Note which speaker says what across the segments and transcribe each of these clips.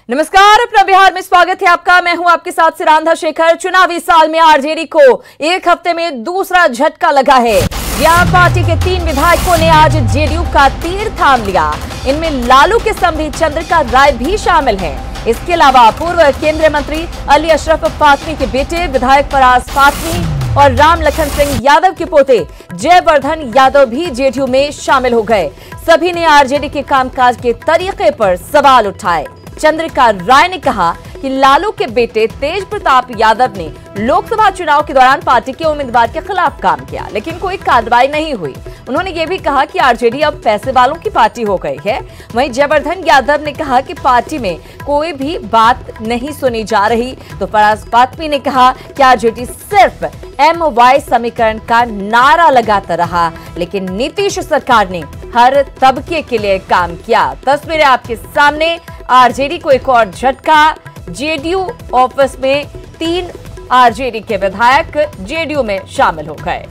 Speaker 1: नमस्कार, अपना बिहार में स्वागत है आपका। मैं हूं आपके साथ सिरांधा शेखर। चुनावी साल में आरजेडी को एक हफ्ते में दूसरा झटका लगा है। यहां पार्टी के 3 विधायकों ने आज जेडीयू का तीर थाम लिया। इनमें लालू के संबंधी चंद्रिका राय भी शामिल हैं। इसके अलावा पूर्व केंद्रीय मंत्री अली अशरफ फातमी के बेटे विधायक फराज फातमी और राम लखन सिंह यादव के पोते जयवर्धन यादव भी जेडीयू में शामिल हो गए। सभी ने आरजेडी के कामकाज के तरीके पर सवाल उठाए। चंद्रिका राय ने कहा कि लालू के बेटे तेज प्रताप यादव ने लोकसभा चुनाव के दौरान पार्टी के उम्मीदवार के खिलाफ काम किया, लेकिन कोई कार्रवाई नहीं हुई। उन्होंने ये भी कहा कि आरजेडी अब पैसे वालों की पार्टी हो गई है। वहीं जयवर्धन यादव ने कहा कि पार्टी में कोई भी बात नहीं सुनी जा रही। तो फराज फातमी ने कहा कि आरजेडी सिर्फ MY समीकरण का नारा लगाता रहा, लेकिन नीतीश सरकार ने हर तबके के लिए काम किया। तस्वीरें आपके सामने। आरजेडी को एक और झटका। जेडीयू ऑफिस में 3 आरजेडी के विधायक जेडीयू में शामिल हो गए।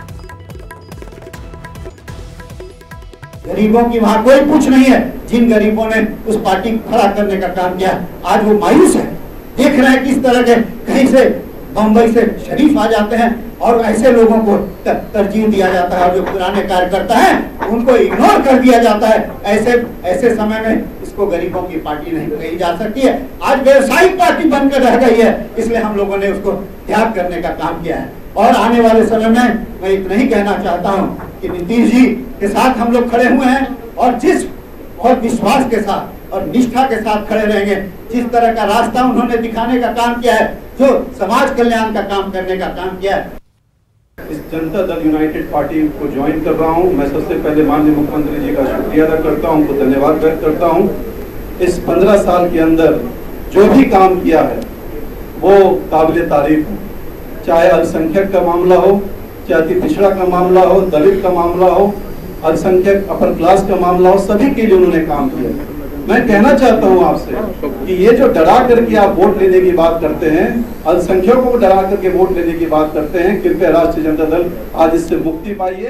Speaker 2: गरीबों की वहां कोई कुछ नहीं है। जिन गरीबों ने उस पार्टी को खड़ा करने का काम किया, आज वो मायूस है। देख रहे हैं किस तरह के कहीं से बंबई से शरीफ आ जाते हैं और ऐसे लोगों को तरजीह दिया जाता है, और जो पुराने कार्यकर्ता हैं उनको इग्नोर कर दिया जाता है। ऐसे समय में इसको गरीबों की पार्टी नहीं कही जा सकती है। आज व्यवसायिक पार्टी बनकर रह गई है, इसलिए हम लोगों ने उसको त्याग करने का काम किया है। और आने वाले समय में मैं इतना ही कहना चाहता हूँ कि नीतीश जी के साथ हम लोग खड़े हुए हैं, और जिस और विश्वास के साथ और निष्ठा के साथ खड़े रहेंगे। जिस तरह का रास्ता उन्होंने दिखाने का काम किया है, जो समाज कल्याण का काम करने का काम किया है।
Speaker 3: इस जनता दल यूनाइटेड पार्टी को ज्वाइन कर रहा हूं। मैं सबसे पहले माननीय मुख्यमंत्री जी का शुक्रिया अदा करता हूं, उनको धन्यवाद व्यक्त करता हूं। इस 15 साल के अंदर जो भी काम किया है वो काबिल तारीफ है। चाहे अल्पसंख्यक का मामला हो, चाहे अति पिछड़ा का मामला हो, दलित का मामला हो, अल्पसंख्यक अपर क्लास का मामला हो, सभी के लिए उन्होंने काम किया। मैं कहना चाहता हूं आपसे कि ये जो डरा करके आप वोट लेने की बात करते हैं, अल्पसंख्यकों को डरा करके वोट लेने की बात करते हैं, कृपया राष्ट्रीय जनता दल आज इससे मुक्ति पाइए।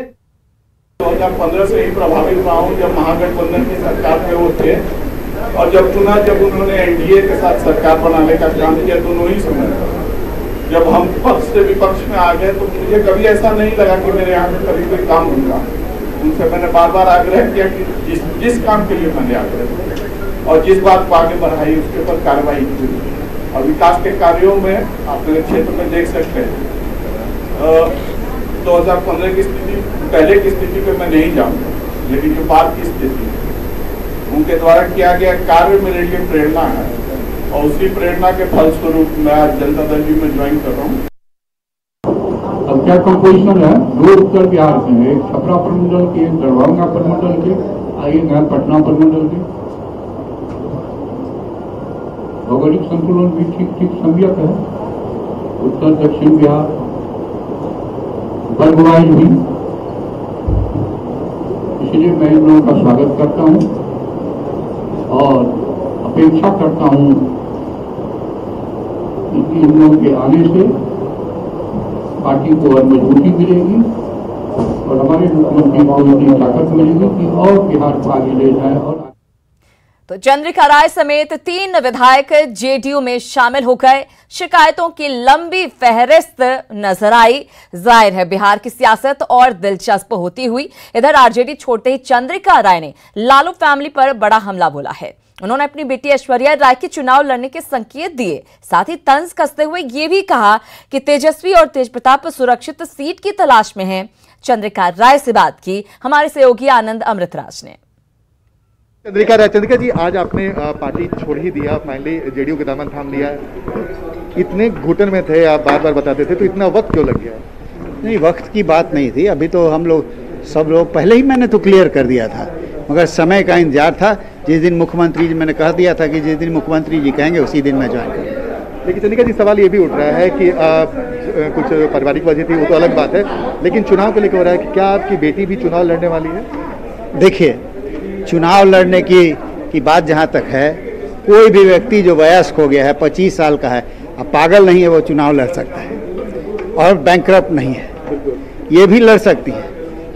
Speaker 4: 2015 से ही प्रभावित रहा हूँ, जब महागठबंधन की सरकार में वो थे, और जब उन्होंने एनडीए के साथ सरकार बनाने का काम किया, दोनों ही समय जब हम पक्ष से विपक्ष में आ गए, तो मुझे कभी ऐसा नहीं लगा कि मेरे यहाँ पे कभी कोई काम होगा। उनसे मैंने बार बार आग्रह किया कि जिस काम के लिए मैंने आग्रह किया और जिस बात को आगे बढ़ाई उसके ऊपर कार्रवाई की। और विकास के कार्यों में आप मेरे क्षेत्र में देख सकते हैं 2015 की स्थिति, पहले की स्थिति पे मैं नहीं जाऊँगा, लेकिन जो बाद की स्थिति उनके द्वारा किया गया कार्य मेरे लिए प्रेरणा है, और उसी प्रेरणा के फलस्वरूप मैं आज जनता दल में ज्वाइन कर रहा हूँ।
Speaker 5: अब क्या कंपोजिशन है? 2 उत्तर बिहार से, एक छपरा प्रमंडल के, एक दरभंगा प्रमंडल के, एक है पटना प्रमंडल के। भौगोलिक संतुलन भी ठीक संव्यक है। उत्तर दक्षिण बिहार वर्गवाइज भी, इसलिए मैं इन लोगों का स्वागत करता हूं और अपेक्षा करता हूं कि इन लोगों के आने से पार्टी को और मजबूती मिलेगी और हमारे मुख्यमंत्री को इतनी ताकत मिलेगी कि और बिहार को आगे ले जाए। और
Speaker 1: तो चंद्रिका राय समेत 3 विधायक जेडीयू में शामिल हो गए। शिकायतों की लंबी फहरिस्त नजर आई। जाहिर है बिहार की सियासत और दिलचस्प होती हुई। इधर आरजेडी छोड़ते ही चंद्रिका राय ने लालू फैमिली पर बड़ा हमला बोला है। उन्होंने अपनी बेटी ऐश्वर्या राय के चुनाव लड़ने के संकेत दिए। साथ ही तंज कसते हुए ये भी कहा कि तेजस्वी और तेज प्रताप सुरक्षित सीट की तलाश में हैं। चंद्रिका राय से बात की हमारे सहयोगी आनंद अमृतराज ने।
Speaker 6: चंद्रिका जी, आज आपने पार्टी छोड़ ही दिया, फाइनली जेडीयू के दामन थाम लिया। इतने घुटन में थे, आप बार बार बताते थे, तो इतना वक्त क्यों लग गया?
Speaker 7: नहीं, वक्त की बात नहीं थी। अभी तो हम लोग सब लोग पहले ही मैंने तो क्लियर कर दिया था, मगर समय का इंतजार था। जिस दिन मुख्यमंत्री जी, मैंने कह दिया था कि जिस दिन मुख्यमंत्री जी कहेंगे उसी दिन मैं ज्वाइन करूँगा।
Speaker 6: लेकिन चंद्रिका जी, सवाल ये भी उठ रहा है कि कुछ पारिवारिक वजह थी, वो तो अलग बात है, लेकिन चुनाव को लेकर हो रहा है कि क्या आपकी बेटी भी चुनाव लड़ने वाली है?
Speaker 7: देखिए, चुनाव लड़ने की बात जहाँ तक है, कोई भी व्यक्ति जो वयस्क हो गया है, 25 साल का है, अब पागल नहीं है, वो चुनाव लड़ सकता है और बैंकरप्ट नहीं है, ये भी लड़ सकती है।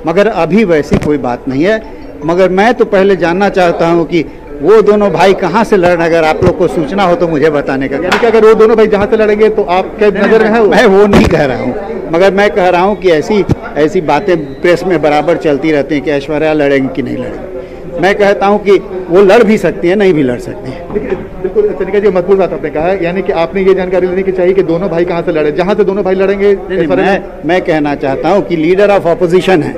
Speaker 7: मगर अभी वैसी कोई बात नहीं है। मगर मैं तो पहले जानना चाहता हूँ कि वो दोनों भाई कहाँ से लड़ रहे हैं, अगर आप लोग को सूचना हो तो मुझे बताने का।
Speaker 6: यानी कि अगर वो दोनों भाई जहाँ से लड़ेंगे तो आपके नजर में है?
Speaker 7: मैं वो नहीं कह रहा हूँ, मगर मैं कह रहा हूँ कि ऐसी बातें प्रेस में बराबर चलती रहती हैं कि ऐश्वर्या लड़ेंगी कि नहीं लड़ेंगी। मैं कहता हूं कि वो लड़ भी सकती है, नहीं भी लड़ सकती है।
Speaker 6: बिल्कुल चंद्रिका जी, मजबूत बात आपने कहा है, यानी कि आपने ये जानकारी लेनी की चाहिए कि दोनों भाई कहां से लड़े, जहां से दोनों भाई लड़ेंगे।
Speaker 7: मैं कहना चाहता हूं कि लीडर ऑफ ऑपोजिशन है,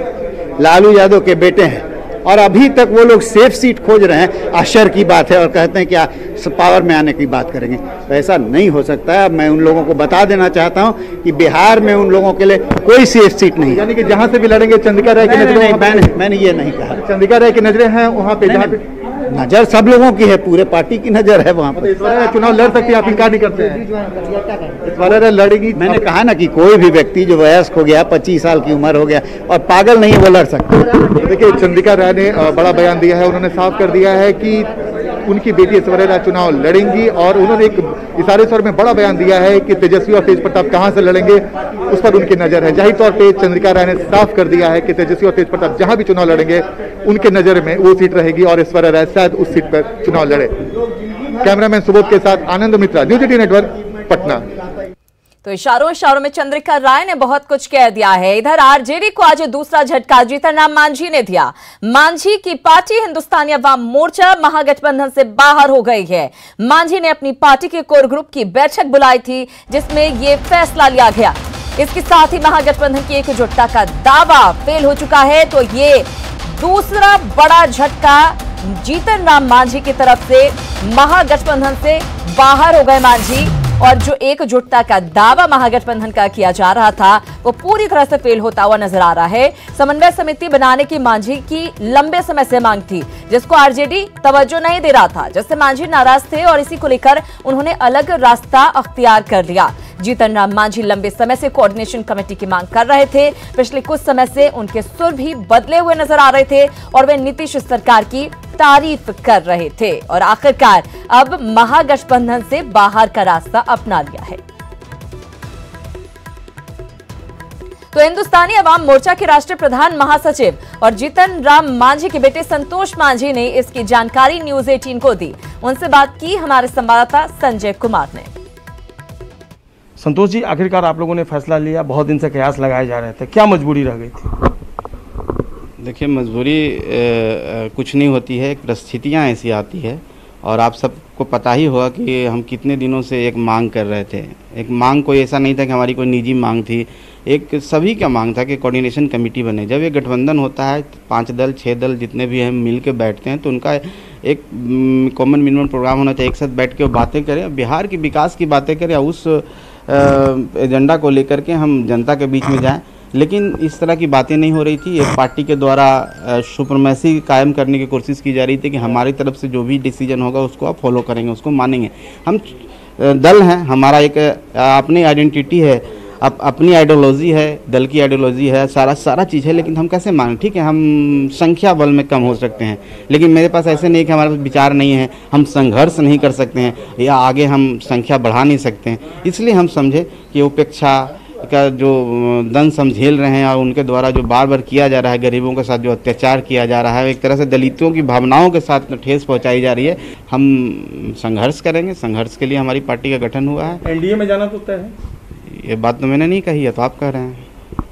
Speaker 7: लालू यादव के बेटे हैं, और अभी तक वो लोग सेफ सीट खोज रहे हैं। आश्चर्य की बात है, और कहते हैं क्या पावर में आने की बात करेंगे, तो ऐसा नहीं हो सकता है। मैं उन लोगों को बता देना चाहता हूं कि बिहार में उन लोगों के लिए कोई सेफ सीट नहीं,
Speaker 6: यानी कि जहां से भी लड़ेंगे चंद्रिका राय की नजरें।
Speaker 7: मैंने ये नहीं कहा,
Speaker 6: चंद्रिका राय की नजरें हैं वहाँ पे, जहाँ पे
Speaker 7: नजर सब लोगों की है, पूरे पार्टी की नजर है वहाँ पर।
Speaker 6: चुनाव लड़ सकती है, आप इनकार नहीं करते हैं? लड़ेगी।
Speaker 7: मैंने कहा ना कि कोई भी व्यक्ति जो वयस्क हो गया, 25 साल की उम्र हो गया और पागल नहीं है, वो लड़ सकता।
Speaker 6: देखिए, चंद्रिका राय ने बड़ा बयान दिया है, उन्होंने साफ कर दिया है कि उनकी बेटी ऐश्वर्या राय चुनाव लड़ेंगी, और उन्होंने एक इशारे स्वर में बड़ा बयान दिया है कि तेजस्वी और तेज प्रताप कहां से लड़ेंगे उस पर उनकी नजर है। जाहिर तौर पे चंद्रिका राय ने साफ कर दिया है कि तेजस्वी और तेज प्रताप जहां भी चुनाव लड़ेंगे उनके नजर में वो सीट रहेगी, और ऐश्वर्या राय शायद उस सीट पर चुनाव लड़े। कैमरामैन सुबोध के साथ आनंद मित्रा, न्यूज 18 नेटवर्क, पटना।
Speaker 1: तो इशारों में चंद्रिका राय ने बहुत कुछ कह दिया है। इधर आरजेडी को आज दूसरा झटका जीतन राम मांझी ने दिया। मांझी की पार्टी हिंदुस्तानी अवाम मोर्चा महागठबंधन से बाहर हो गई है। मांझी ने अपनी पार्टी के कोर ग्रुप की बैठक बुलाई थी, जिसमें ये फैसला लिया गया। इसके साथ ही महागठबंधन की एकजुटता का दावा फेल हो चुका है। तो ये दूसरा बड़ा झटका जीतन राम मांझी की तरफ से, महागठबंधन से बाहर हो गए मांझी, और जो एकजुटता का दावा महागठबंधन का किया जा रहा था वो पूरी तरह से फेल होता हुआ नजर आ रहा है। समन्वय समिति बनाने की मांझी की लंबे समय से मांग थी, जिसको आरजेडी तवज्जो नहीं दे रहा था, जिससे मांझी नाराज थे और इसी को लेकर उन्होंने अलग रास्ता अख्तियार कर लिया। जीतन राम मांझी लंबे समय से कोऑर्डिनेशन कमेटी की मांग कर रहे थे। पिछले कुछ समय से उनके सुर भी बदले हुए नजर आ रहे थे और वे नीतीश सरकार की तारीफ कर रहे थे, और आखिरकार अब महागठबंधन से बाहर का रास्ता अपना लिया है। तो हिंदुस्तानी अवाम मोर्चा के राष्ट्रीय प्रधान महासचिव और जीतन राम मांझी के बेटे संतोष मांझी ने इसकी जानकारी न्यूज 18 को दी। उनसे बात की हमारे संवाददाता संजय कुमार ने।
Speaker 8: संतोष जी, आखिरकार आप लोगों ने फैसला लिया, बहुत दिन से कयास लगाए जा रहे थे, क्या मजबूरी रह गई थी?
Speaker 9: देखिए, मजबूरी कुछ नहीं होती है, परिस्थितियाँ ऐसी आती है, और आप सबको पता ही होगा कि हम कितने दिनों से एक मांग कर रहे थे। एक मांग कोई ऐसा नहीं था कि हमारी कोई निजी मांग थी, एक सभी का मांग था कि कोऑर्डिनेशन कमेटी बने। जब ये गठबंधन होता है, 5 दल 6 दल जितने भी हम मिल के बैठते हैं, तो उनका एक कॉमन मिनिमम प्रोग्राम होना चाहिए, एक साथ बैठ के वो बातें करें, बिहार की विकास की बातें करें, उस एजेंडा को लेकर के हम जनता के बीच में जाएं। लेकिन इस तरह की बातें नहीं हो रही थी। एक पार्टी के द्वारा सुप्रीमेसी कायम करने की कोशिश की जा रही थी कि हमारी तरफ से जो भी डिसीजन होगा उसको आप फॉलो करेंगे, उसको मानेंगे। हम दल हैं, हमारा एक अपनी आइडेंटिटी है, अपनी आइडियोलॉजी है, दल की आइडियोलॉजी है, सारा चीज़ है, लेकिन हम कैसे मानें? ठीक है, हम संख्या बल में कम हो सकते हैं, लेकिन मेरे पास ऐसे नहीं कि हमारे पास विचार नहीं है, हम संघर्ष नहीं कर सकते हैं या आगे हम संख्या बढ़ा नहीं सकते हैं। इसलिए हम समझे कि उपेक्षा का जो दंश हम झेल रहे हैं और उनके द्वारा जो बार बार किया जा रहा है, गरीबों के साथ जो अत्याचार किया जा रहा है, एक तरह से दलितों की भावनाओं के साथ ठेस पहुंचाई जा रही है, हम संघर्ष करेंगे। संघर्ष के लिए हमारी पार्टी का गठन हुआ है।
Speaker 8: एनडीए में जाना तो तय है?
Speaker 9: ये बात तो मैंने नहीं कही है, तो आप कह रहे हैं।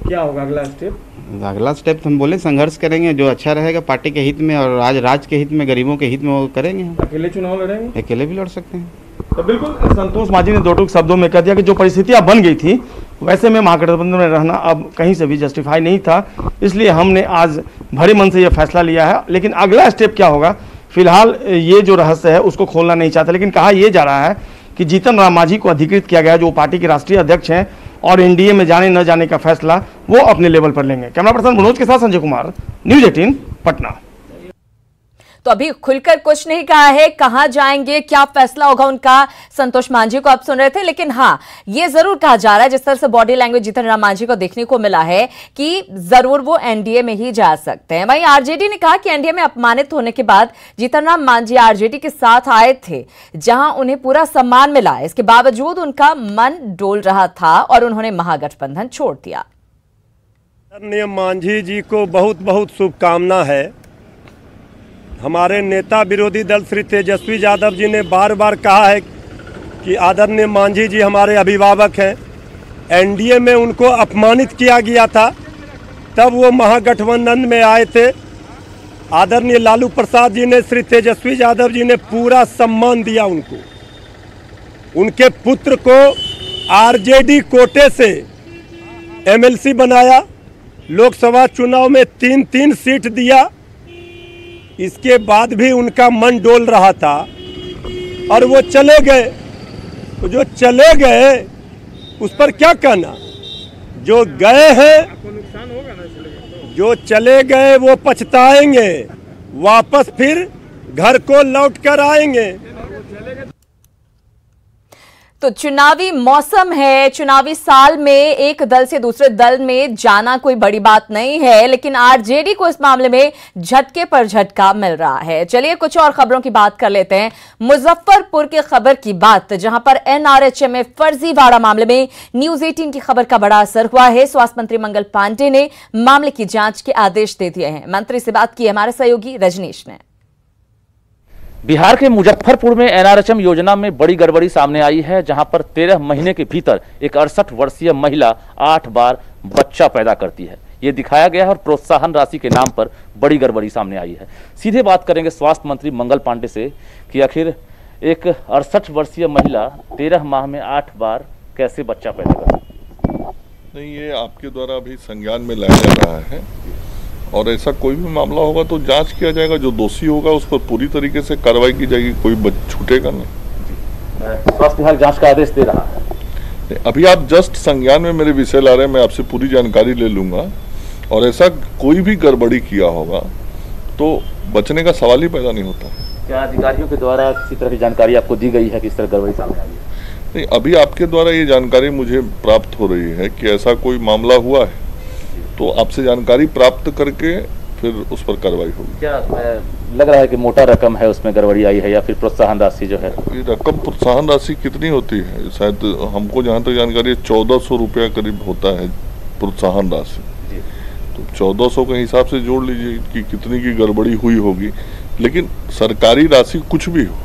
Speaker 8: क्या होगा अगला स्टेप?
Speaker 9: अगला स्टेप हम बोले संघर्ष करेंगे, जो अच्छा रहेगा पार्टी के हित में और राज्य के हित में, गरीबों के हित में, वो करेंगे।
Speaker 8: अकेले चुनाव लड़ेंगे?
Speaker 9: अकेले भी लड़ सकते हैं।
Speaker 8: तो बिल्कुल संतोष मांझी ने दो टूक शब्दों में कह दिया कि जो परिस्थितियां बन गई थी वैसे में महागठबंधन में रहना अब कहीं से भी जस्टिफाई नहीं था, इसलिए हमने आज भरे मन से यह फैसला लिया है। लेकिन अगला स्टेप क्या होगा, फिलहाल ये जो रहस्य है उसको खोलना नहीं चाहते। लेकिन कहा यह जा रहा है कि जीतन राम मांझी को अधिकृत किया गया, जो पार्टी के राष्ट्रीय अध्यक्ष हैं, और एनडीए में जाने न जाने का फैसला वो अपने लेवल पर लेंगे। कैमरा पर्सन मनोज के साथ संजय कुमार, न्यूज 18 पटना।
Speaker 1: तो अभी खुलकर कुछ नहीं कहा है, कहां जाएंगे, क्या फैसला होगा उनका, संतोष मांझी को आप सुन रहे थे। लेकिन हाँ, ये जरूर कहा जा रहा है, जिस तरह से बॉडी लैंग्वेज जीतन राम मांझी को देखने को मिला है, कि जरूर वो एनडीए में ही जा सकते हैं। वहीं आरजेडी ने कहा कि एनडीए में अपमानित होने के बाद जीतन राम मांझी आरजेडी के साथ आए थे, जहां उन्हें पूरा सम्मान मिला। इसके बावजूद उनका मन डोल रहा था और उन्होंने महागठबंधन छोड़ दिया।
Speaker 10: मांझी जी को बहुत बहुत शुभकामना है। हमारे नेता विरोधी दल श्री तेजस्वी यादव जी ने बार बार कहा है कि आदरणीय मांझी जी हमारे अभिभावक हैं। एनडीए में उनको अपमानित किया गया था, तब वो महागठबंधन में आए थे। आदरणीय लालू प्रसाद जी ने, श्री तेजस्वी यादव जी ने पूरा सम्मान दिया उनको। उनके पुत्र को आरजेडी कोटे से एमएलसी बनाया, लोकसभा चुनाव में 3-3 सीट दिया। इसके बाद भी उनका मन डोल रहा था और वो चले गए। तो जो चले गए उस पर क्या कहना, जो गए हैं, जो चले गए वो पछताएंगे, वापस फिर घर को लौट कर आएंगे।
Speaker 1: तो चुनावी मौसम है, चुनावी साल में एक दल से दूसरे दल में जाना कोई बड़ी बात नहीं है, लेकिन आरजेडी को इस मामले में झटके पर झटका मिल रहा है। चलिए कुछ और खबरों की बात कर लेते हैं। मुजफ्फरपुर की खबर की बात, जहां पर एनआरएचएम में फर्जीवाड़ा मामले में न्यूज 18 की खबर का बड़ा असर हुआ है। स्वास्थ्य मंत्री मंगल पांडे ने मामले की जांच के आदेश दे दिए हैं। मंत्री से बात की हमारे सहयोगी रजनीश ने।
Speaker 11: बिहार के मुजफ्फरपुर में एनआरएचएम योजना में बड़ी गड़बड़ी सामने आई है, जहां पर 13 महीने के भीतर एक 68 वर्षीय महिला 8 बार बच्चा पैदा करती है। ये दिखाया गया है और प्रोत्साहन राशि के नाम पर बड़ी गड़बड़ी सामने आई है। सीधे बात करेंगे स्वास्थ्य मंत्री मंगल पांडे से कि आखिर एक 68 वर्षीय महिला 13 माह में 8 बार कैसे बच्चा पैदा करती है।
Speaker 12: नहीं, ये आपके द्वारा अभी संज्ञान में लाया जा रहा है और ऐसा कोई भी मामला होगा तो जांच किया जाएगा। जो दोषी होगा उस पर पूरी तरीके से कार्रवाई की जाएगी, कोई छूटेगा नहीं।
Speaker 11: स्वास्थ्य विभाग जांच का आदेश दे रहा है।
Speaker 12: अभी आप जस्ट संज्ञान में मेरे विषय ला रहे हैं, मैं आपसे पूरी जानकारी ले लूंगा और ऐसा कोई भी गड़बड़ी किया होगा तो बचने का सवाल ही पैदा नहीं होता।
Speaker 11: क्या अधिकारियों के द्वारा किसी तरह की जानकारी आपको दी गई है कि इस तरह गड़बड़ी सामने आई है?
Speaker 12: नहीं, अभी आपके द्वारा ये जानकारी मुझे प्राप्त हो रही है कि ऐसा कोई मामला हुआ है, तो आपसे जानकारी प्राप्त करके फिर उस पर कार्रवाई होगी।
Speaker 11: क्या लग रहा है कि मोटा रकम है उसमें गड़बड़ी आई है या फिर प्रोत्साहन राशि जो है? ये
Speaker 12: रकम प्रोत्साहन राशि कितनी होती है? शायद हमको जहाँ तक जानकारी है 1400 रुपया करीब होता है प्रोत्साहन राशि। तो 1400 के हिसाब से जोड़ लीजिए कि कितनी की गड़बड़ी हुई होगी। लेकिन सरकारी राशि कुछ भी हो,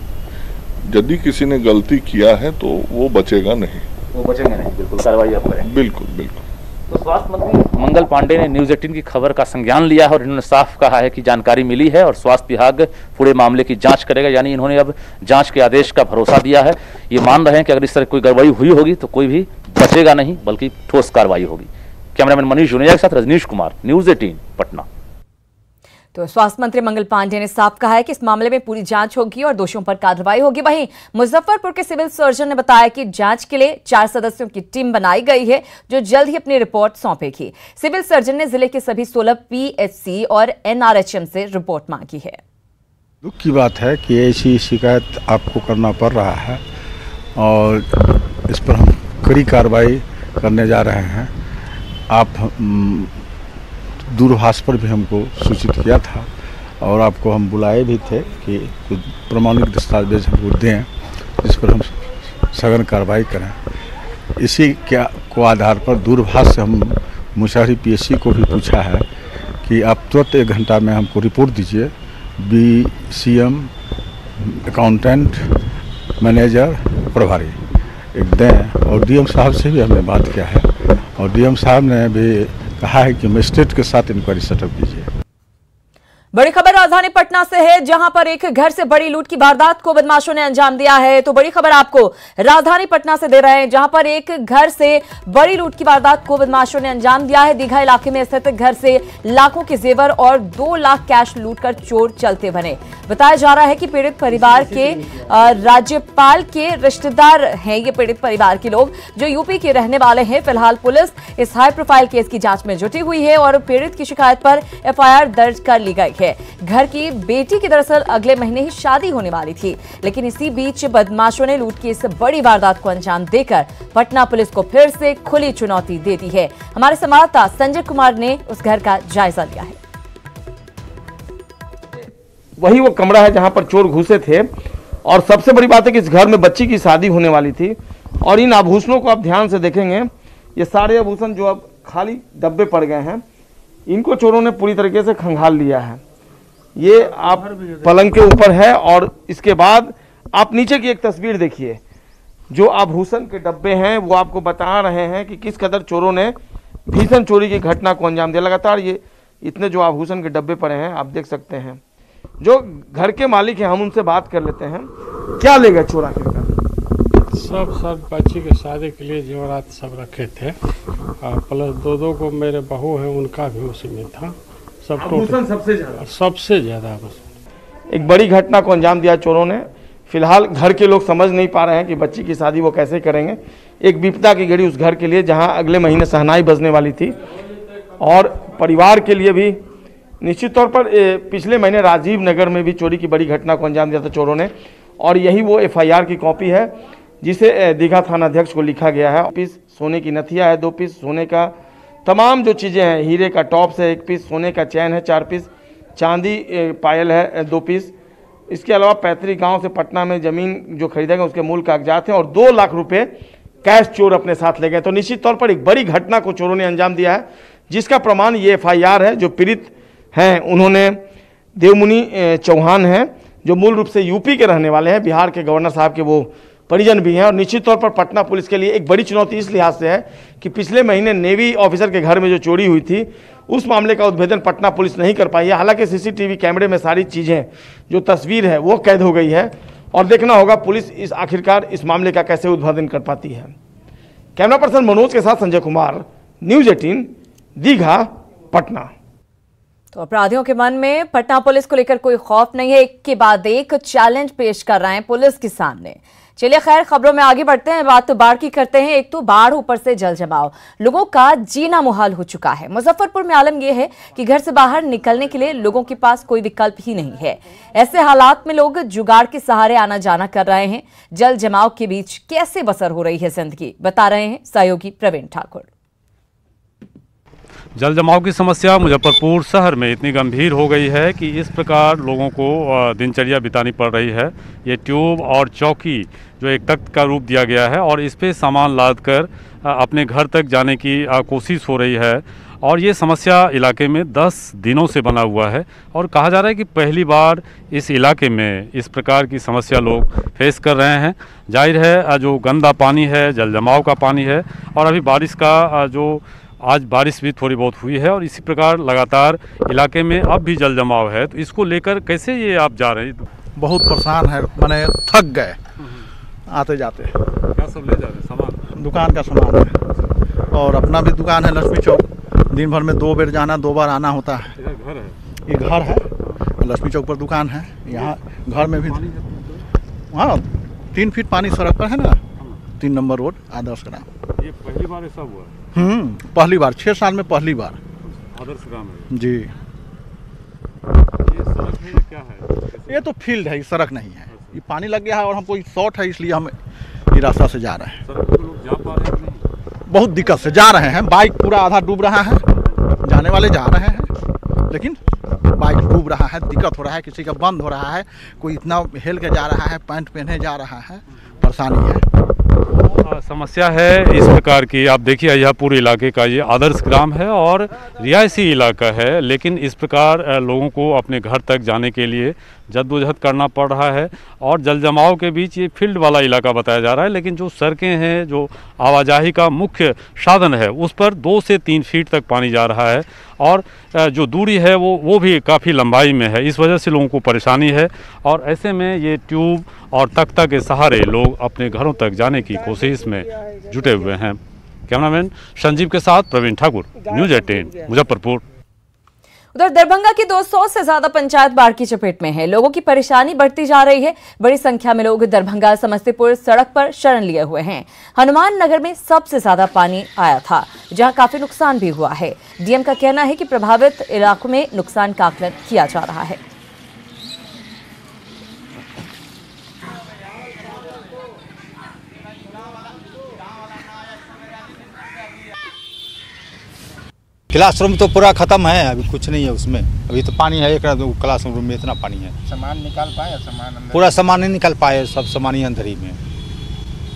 Speaker 12: यदि किसी ने गलती किया है तो वो बचेगा नहीं।
Speaker 11: वो बचेंगे नहीं, बिल्कुल कार्रवाई आप करेंगे।
Speaker 12: बिल्कुल बिल्कुल।
Speaker 11: तो स्वास्थ्य मंत्री मंगल पांडे ने न्यूज 18 की खबर का संज्ञान लिया है और इन्होंने साफ कहा है कि जानकारी मिली है और स्वास्थ्य विभाग पूरे मामले की जांच करेगा। यानी इन्होंने अब जांच के आदेश का भरोसा दिया है। ये मान रहे हैं कि अगर इस तरह कोई गड़बड़ी हुई होगी तो कोई भी बचेगा नहीं, बल्कि ठोस कार्रवाई होगी। कैमरामैन मनीष जुनेजा के साथ रजनीश कुमार, न्यूज 18 पटना।
Speaker 1: तो स्वास्थ्य मंत्री मंगल पांडे ने साफ कहा है कि इस मामले में पूरी जांच होगी और दोषियों पर कार्रवाई होगी। वहीं मुजफ्फरपुर के सिविल सर्जन ने बताया कि जांच के लिए 4 सदस्यों की टीम बनाई गई है, जो जल्द ही अपनी रिपोर्ट सौंपेगी। सिविल सर्जन ने जिले के सभी 16 पीएचसी और एनआरएचएम से रिपोर्ट मांगी है।
Speaker 13: दुख की बात है कि ऐसी शिकायत आपको करना पड़ रहा है और इस पर हम कड़ी कार्रवाई करने जा रहे हैं। आप दूरभाष पर भी हमको सूचित किया था और आपको हम बुलाए भी थे कि कुछ प्रमाणिक दस्तावेज हमको दें जिस पर हम सघन कार्रवाई करें। इसी को आधार पर दूरभाष से हम मुशहरी पीएससी को भी पूछा है कि आप तुरंत 1 घंटा में हमको रिपोर्ट दीजिए। बीसीएम, अकाउंटेंट, मैनेजर, प्रभारी एक दें। और डीएम साहब से भी हमने बात किया है और डीएम साहब ने भी कहा है कि मजिस्ट्रेट के साथ इंक्वायरी सेटअप कीजिए।
Speaker 1: बड़ी खबर राजधानी पटना से है, जहां पर एक घर से बड़ी लूट की वारदात को बदमाशों ने अंजाम दिया है। तो बड़ी खबर आपको राजधानी पटना से दे रहे हैं, जहां पर एक घर से बड़ी लूट की वारदात को बदमाशों ने अंजाम दिया है। दीघा इलाके में स्थित घर से लाखों के जेवर और 2 लाख कैश लूटकर चोर चलते बने। बताया जा रहा है कि पीड़ित परिवार के राज्यपाल के रिश्तेदार हैं। ये पीड़ित परिवार के लोग जो यूपी के रहने वाले हैं। फिलहाल पुलिस इस हाई प्रोफाइल केस की जांच में जुटी हुई है और पीड़ित की शिकायत पर एफआईआर दर्ज कर ली गई है। घर की बेटी की दरअसल अगले महीने ही शादी होने वाली थी, लेकिन इसी बीच बदमाशों ने लूट की इस बड़ी वारदात को अंजाम देकर पटना पुलिस को फिर से खुली चुनौती दे दी है। हमारे संवाददाता संजय कुमार ने उस घर का जायजा लिया है।
Speaker 8: वही वो कमरा है जहां पर चोर घुसे थे और सबसे बड़ी बात है कि इस घर में बच्ची की शादी होने वाली थी। और इन आभूषणों को आप ध्यान से देखेंगे, ये सारे आभूषण जो अब खाली डब्बे पड़ गए हैं, इनको चोरों ने पूरी तरीके से खंगाल लिया है। ये आप पलंग के ऊपर है। और इसके बाद आप नीचे की एक तस्वीर देखिए, जो आभूषण के डब्बे हैं वो आपको बता रहे हैं कि किस कदर चोरों ने भीषण चोरी की घटना को अंजाम दिया। लगातार ये इतने जो आभूषण के डब्बे पड़े हैं आप देख सकते हैं। जो घर के मालिक हैं हम उनसे बात कर लेते हैं, क्या ले गए चोर आखिरकार?
Speaker 14: सब बच्ची के शादी के लिए जेवरात सब रखे थे, प्लस दो को मेरे बहू है उनका भी उसी में था। सब
Speaker 8: आभूषण
Speaker 14: सबसे ज्यादा आभूषण।
Speaker 8: एक बड़ी घटना को अंजाम दिया चोरों ने। फिलहाल घर के लोग समझ नहीं पा रहे हैं कि बच्ची की शादी वो कैसे करेंगे। एक विपदा की घड़ी उस घर के लिए जहां अगले महीने शहनाई बजने वाली थी, और परिवार के लिए भी निश्चित तौर पर। पिछले महीने राजीव नगर में भी चोरी की बड़ी घटना को अंजाम दिया था चोरों ने, और यही वो FIR की कॉपी है जिसे दीघा थाना अध्यक्ष को लिखा गया है। 2 पीस सोने की नथिया है, 2 पीस सोने का तमाम जो चीज़ें हैं, हीरे का टॉप्स है 1 पीस, सोने का चैन है 4 पीस, चांदी पायल है 2 पीस। इसके अलावा पैतृक गांव से पटना में ज़मीन जो खरीदेंगे उसके मूल कागजात हैं, और 2 लाख रुपए कैश चोर अपने साथ ले गए। तो निश्चित तौर पर एक बड़ी घटना को चोरों ने अंजाम दिया है, जिसका प्रमाण ये FIR है। जो पीड़ित हैं उन्होंने देवमुनि चौहान हैं, जो मूल रूप से यूपी के रहने वाले हैं, बिहार के गवर्नर साहब के वो परिजन भी हैं। और निश्चित तौर पर पटना पुलिस के लिए एक बड़ी चुनौती इस लिहाज से है कि पिछले महीने नेवी ऑफिसर के घर में जो चोरी हुई थी उस मामले का उद्भेदन पटना पुलिस नहीं कर पाई है। हालांकि CCTV कैमरे में सारी चीज़ें, जो तस्वीर है वो कैद हो गई है, और देखना होगा पुलिस इस आखिरकार इस मामले का कैसे उद्भेदन कर पाती है। कैमरा पर्सन मनोज के साथ संजय कुमार, न्यूज़ 18 दीघा, पटना।
Speaker 1: तो अपराधियों के मन में पटना पुलिस को लेकर कोई खौफ नहीं है। एक के बाद एक चैलेंज पेश कर रहे हैं पुलिस के सामने। चलिए खैर, खबरों में आगे बढ़ते हैं। बात तो बाढ़ की करते हैं। एक तो बाढ़, ऊपर से जल जमाव, लोगों का जीना मुहाल हो चुका है। मुजफ्फरपुर में आलम यह है कि घर से बाहर निकलने के लिए लोगों के पास कोई विकल्प ही नहीं है। ऐसे हालात में लोग जुगाड़ के सहारे आना जाना कर रहे हैं। जल जमाव के बीच कैसे बसर हो रही है जिंदगी, बता रहे हैं सहयोगी प्रवीण ठाकुर।
Speaker 15: जल जमाव की समस्या मुजफ्फरपुर शहर में इतनी गंभीर हो गई है कि इस प्रकार लोगों को दिनचर्या बितानी पड़ रही है। ये ट्यूब और चौकी जो एक तख्त का रूप दिया गया है, और इस पे सामान लाद कर अपने घर तक जाने की कोशिश हो रही है। और ये समस्या इलाके में 10 दिनों से बना हुआ है, और कहा जा रहा है कि पहली बार इस इलाके में इस प्रकार की समस्या लोग फेस कर रहे हैं। जाहिर है जो गंदा पानी है, जल जमाव का पानी है, और अभी बारिश का जो आज बारिश भी थोड़ी बहुत हुई है, और इसी प्रकार लगातार इलाके में अब भी जल जमाव है। तो इसको लेकर कैसे ये आप जा रहे हैं?
Speaker 13: बहुत परेशान है, मैंने थक गए आते जाते।
Speaker 15: क्या सब ले जा रहे हैं? सामान,
Speaker 13: दुकान का सामान है, और अपना भी दुकान है लक्ष्मी चौक। दिन भर में 2 बार जाना, 2 बार आना होता है।
Speaker 15: घर है,
Speaker 13: ये घर है, लक्ष्मी चौक पर दुकान है। यहाँ घर में भी हाँ 3 फीट पानी सड़क पर है ना, 3 नंबर रोड, आदर्श ग्राम।
Speaker 15: ये पहली बार ऐसा हुआ?
Speaker 13: पहली बार, 6 साल में पहली बार।
Speaker 15: आदर्श ग्राम है
Speaker 13: जी।
Speaker 15: ये सड़क है, ये क्या है?
Speaker 13: ये तो फील्ड है, ये सड़क नहीं है। ये पानी लग गया है, और हमको शॉर्ट है, इसलिए हम ये रास्ता से जा रहे हैं।
Speaker 15: सड़क पे लोग जा पा रहे हैं नहीं?
Speaker 13: बहुत दिक्कत से जा रहे हैं। बाइक पूरा आधा डूब रहा है, जाने वाले जा रहे हैं, लेकिन बाइक डूब रहा है, दिक्कत हो रहा है। किसी का बंद हो रहा है, कोई इतना हिल के जा रहा है, पैंट पहने जा रहा है, परेशानी है।
Speaker 15: समस्या है इस प्रकार की। आप देखिए यह पूरे इलाके का ये आदर्श ग्राम है और रिहायशी इलाका है, लेकिन इस प्रकार लोगों को अपने घर तक जाने के लिए जद्दोजहद करना पड़ रहा है। और जल जमाव के बीच ये फील्ड वाला इलाका बताया जा रहा है, लेकिन जो सड़कें हैं, जो आवाजाही का मुख्य साधन है, उस पर 2 से 3 फीट तक पानी जा रहा है, और जो दूरी है वो भी काफ़ी लंबाई में है। इस वजह से लोगों को परेशानी है, और ऐसे में ये ट्यूब और तख्ता के सहारे लोग अपने घरों तक जाने की कोशिश में जुटे हुए हैं। कैमरामैन संजीव के साथ प्रवीण ठाकुर, न्यूज़ 18 मुजफ्फरपुर।
Speaker 1: उधर दरभंगा की 200 से ज्यादा पंचायत बाढ़ की चपेट में है। लोगों की परेशानी बढ़ती जा रही है। बड़ी संख्या में लोग दरभंगा समस्तीपुर सड़क पर शरण लिए हुए हैं। हनुमान नगर में सबसे ज्यादा पानी आया था, जहां काफी नुकसान भी हुआ है। डीएम का कहना है कि प्रभावित इलाकों में नुकसान का आकलन किया जा रहा है।
Speaker 16: क्लासरूम तो पूरा खत्म है, अभी कुछ नहीं है उसमें। अभी तो पानी है, एक क्लासरूम में इतना पानी है।
Speaker 17: सामान निकाल पाए? सामान अंदर
Speaker 16: पूरा सामान नहीं निकाल पाए, सब सामान ही अंदर ही में।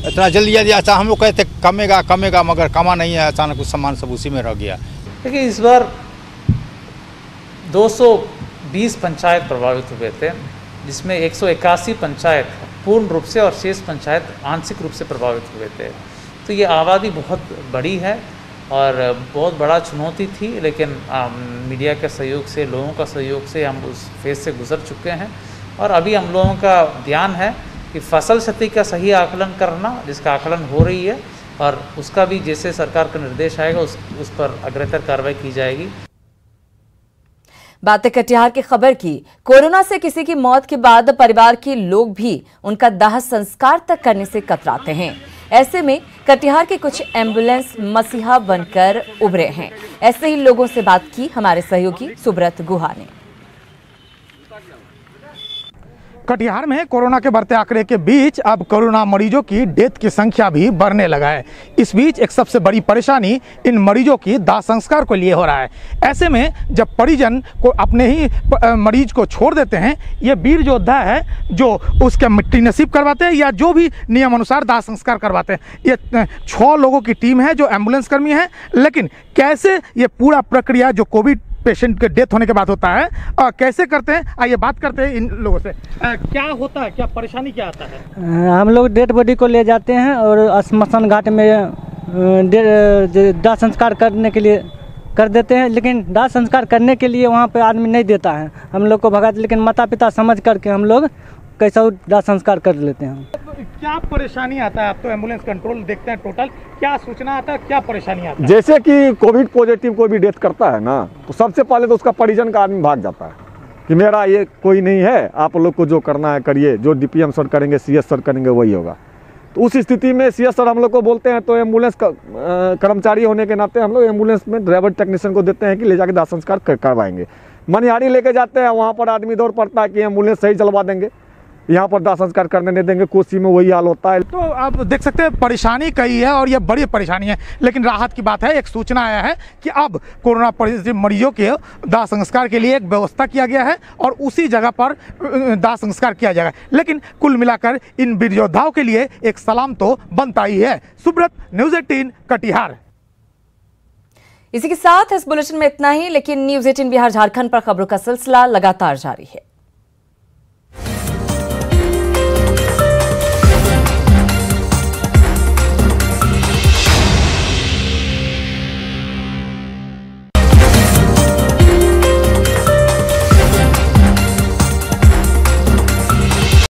Speaker 16: इतना जल्दी जल्दी अच्छा हम लोग कहते कमेगा कमेगा, मगर कमा नहीं है। अचानक कुछ सामान सब उसी में रह गया।
Speaker 18: देखिए इस बार 200 20 पंचायत प्रभावित हुए थे, जिसमें 181 पंचायत पूर्ण रूप से और शेष पंचायत आंशिक रूप से प्रभावित हुए थे। तो ये आबादी बहुत बड़ी है और बहुत बड़ा चुनौती थी, लेकिन मीडिया के सहयोग से, लोगों का सहयोग से हम उस फेज से गुजर चुके हैं। और अभी हम लोगों का ध्यान है कि फसल क्षति का सही आकलन करना, जिसका आकलन हो रही है, और उसका भी जैसे सरकार का निर्देश आएगा उस पर अग्रतर कार्रवाई की जाएगी।
Speaker 1: बातें कटिहार की खबर की। कोरोना से किसी की मौत के बाद परिवार के लोग भी उनका दाह संस्कार तक करने से कतराते हैं। ऐसे में कटिहार के कुछ एम्बुलेंस मसीहा बनकर उभरे हैं। ऐसे ही लोगों से बात की हमारे सहयोगी सुब्रत गुहा ने।
Speaker 19: कटिहार में कोरोना के बढ़ते आंकड़े के बीच अब कोरोना मरीजों की डेथ की संख्या भी बढ़ने लगा है। इस बीच एक सबसे बड़ी परेशानी इन मरीजों की दाह संस्कार को लिए हो रहा है। ऐसे में जब परिजन को अपने ही मरीज को छोड़ देते हैं, ये वीर योद्धा है जो उसके मिट्टी नसीब करवाते हैं या जो भी नियम अनुसार दाह संस्कार करवाते हैं। ये 6 लोगों की टीम है जो एम्बुलेंस कर्मी है। लेकिन कैसे ये पूरा प्रक्रिया जो कोविड पेशेंट के डेथ होने के बाद होता है और कैसे करते हैं, आइए बात करते हैं इन लोगों से। क्या होता है, क्या परेशानी क्या आता है?
Speaker 20: हम लोग डेड बॉडी को ले जाते हैं और स्मशान घाट में दाह संस्कार करने के लिए कर देते हैं, लेकिन दाह संस्कार करने के लिए वहाँ पे आदमी नहीं देता है, हम लोग को भगा। लेकिन माता पिता समझ करके हम लोग कैसा दाह संस्कार कर लेते हैं।
Speaker 19: क्या परेशानी आता है? आप तो एम्बुलेंस कंट्रोल देखते हैं, टोटल क्या सूचना आता है, क्या परेशानी आता है?
Speaker 21: जैसे कि कोविड पॉजिटिव कोई भी डेथ करता है ना, तो सबसे पहले तो उसका परिजन का आदमी भाग जाता है कि मेरा ये कोई नहीं है, आप लोग को जो करना है करिए, जो डीपीएम सर करेंगे, सीएस सर करेंगे, वही होगा। तो उस स्थिति में सीएस सर हम लोग को बोलते हैं, तो एम्बुलेंस कर्मचारी होने के नाते हम लोग एम्बुलेंस में ड्राइवर टेक्नीशियन को देते हैं कि ले जाके दाह संस्कार करवाएंगे। मनिहारी लेके जाते हैं, वहाँ पर आदमी दौड़ पड़ता है कि एम्बुलेंस सही चलवा देंगे, यहाँ पर दाह संस्कार करने नहीं देंगे। कोसी में वही हाल होता है।
Speaker 19: तो आप देख सकते हैं परेशानी कई है और ये बड़ी परेशानी है, लेकिन राहत की बात है, एक सूचना आया है कि अब कोरोना पॉजिटिव मरीजों के दाह संस्कार के लिए एक व्यवस्था किया गया है और उसी जगह पर दाह संस्कार किया जाएगा। लेकिन कुल मिलाकर इन वीर योद्धाओं के लिए एक सलाम तो बनता ही है। सुब्रत, न्यूज़ 18 कटिहार।
Speaker 1: इसी के साथ इस बुलेटिन में इतना ही, लेकिन न्यूज़ 18 बिहार झारखंड पर खबरों का सिलसिला लगातार जारी है।